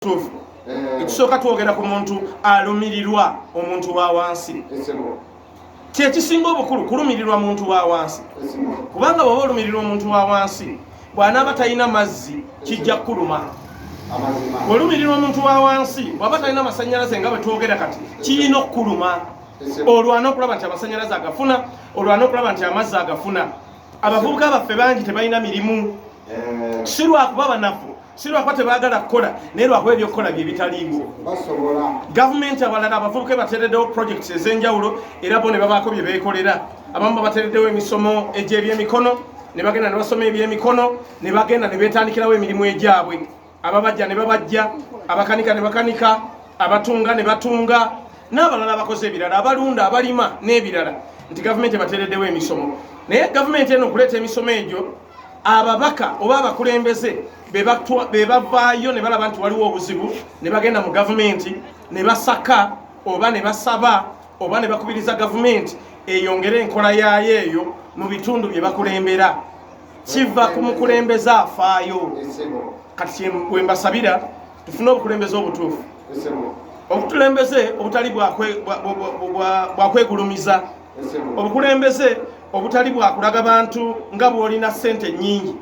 tufu ekisooka twogera ku muntu alumirirwa omuntu wa wansi kyekisinga obukulu kulumirirwa muntu wa wansi kubanga bw'oba olumirirwa omuntu wa wansi bw'anaaba talina mazzi kijja kuluma bw'olumirirwa omuntu wa wansi bw'aba talina amasannyalaze nga bwe twogera kati kiyina okkuluma olwana okulaba nti amasannyalaze agafuna olwana okulaba nti amazzi agafuna abavubuka baffe bangi tebalina mirimu si lwakuba banafu si lwakuba tebaagala kukola naye lwakuba ebyokukola bye bitaliiwo gavumenti abalala abavubuka bateereddewo projekiti ez'enjawulo era bo ne babaako bye beekolera abamu babateereddewo emisomo egy'ebyemikono ne bagenda ne basoma ebyemikono ne bagenda ne beetandikirawo emirimu egyabwe ababajja ne babajja abakanika ne bakanika abatunga ne batunga n'abalala abakoze ebirala abalunda abalima n'ebirala nti gavumenti bateereddewo emisomo naye gavumenti eno okuleeta emisomo egyo ababaka oba abakulembeze be bavaayo ne balaba nti waliwo obuzibu ne bagenda mu gavumenti ne basaka oba ne basaba oba ne bakubiriza gavumenti eyongere enkola yaayo eyo mu bitundu bye bakulembera kiva ku mukulembeze afaayo kati bwe mbasabira tufune obukulembeze obutuufu obukulembeze obutali bwakwegulumiza obukulembeze obutali bwakulaga bantu nga bw'olina ssente nnyingi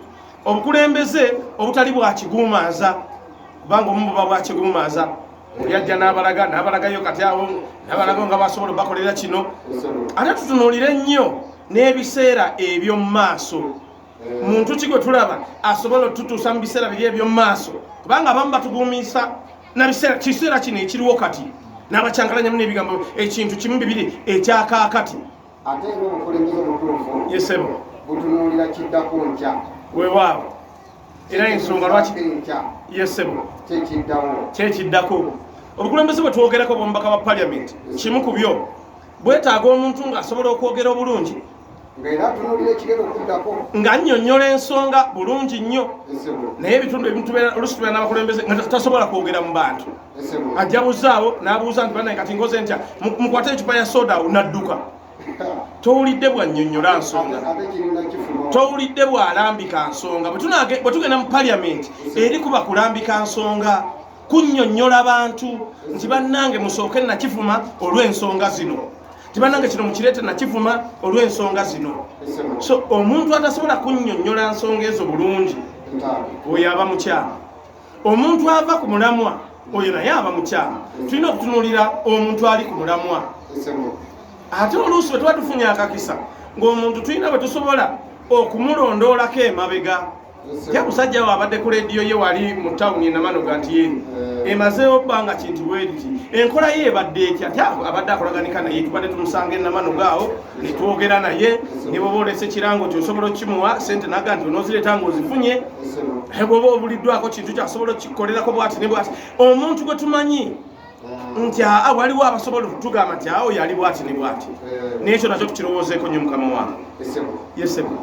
obukulembeze obutali bwakiguumaaza kubanga omu buba bwakiguumaaza yajja n'abalagayo kati awo n'abalago nga basobola bakolera kino ate tutunuulire nnyo n'ebiseera eby'omu maaso muntu ki gwe tulaba asobola otutuusa mu biseera biri eby'omu maaso kubanga abamu batuguumisa kiseera kino ekiriwo kati n'abakyankalanyamu n'ebigambo ekintu kimu bibiri ekyakaakati ate ng'obukulembeze obutuufu yesebo butunuulira kiddako nkya weewaawo era ensonga lwaki yesebo kyekiddako obukulembeze bwe twogerako bwomubaka wa paliamenti kimu ku byo bwetaaga omuntu ng'asobola okwogera obulungi nga annyonnyola ensonga bulungi nnyo naye ebitundu ebimu oluusi tubeera n'abakulembeze nga tasobola kwogera mu bantu ajja buzaawo n'abuuza nti banaye kati ngoze ntya mukwate ecupa ya soda awo n'adduka towulidde bwannyonnyola nsonga towulidde bw'alambika nsonga bwe tugenda mu paliamenti eri kuba kulambika nsonga kunnyonnyola bantu nti bannange musooke nakivuma olw'ensonga zino tibanange kino mukireete nakivuma olw'ensonga zino so omuntu atasobola kunnyonnyola nsonga ezo bulungi oyo aba mukyama omuntu ava ku mulamwa oyo naye aba mukyama tulina okutunuulira omuntu ali ku mulamwa ate oluusi bwe tuba tufunye akakisa ng'omuntu tulina bwe tusobola okumulondoolako emabega ja musajja we abadde ku leediyo ye wali mu tawuni enamanoga nti ye emazeewo bbanga kinti bweriti enkola ye ebadde etya ti abadde akolaganika naye tubadde tumusanga enamanoga awo ne twogera naye ne bwoba olese kirango nti osobola okimuwa sente naga nti onoozireeta ng'ozifunye bwoba obuliddwako kintu kyasobola okikolerako bwati ne bwati omuntu gwe tumanyi nti waliwo abasobola okutugamba nti awo yali bwati ne bwati n'ekyo nakyo tukirowoozeeko nnyo mukama wange yesebo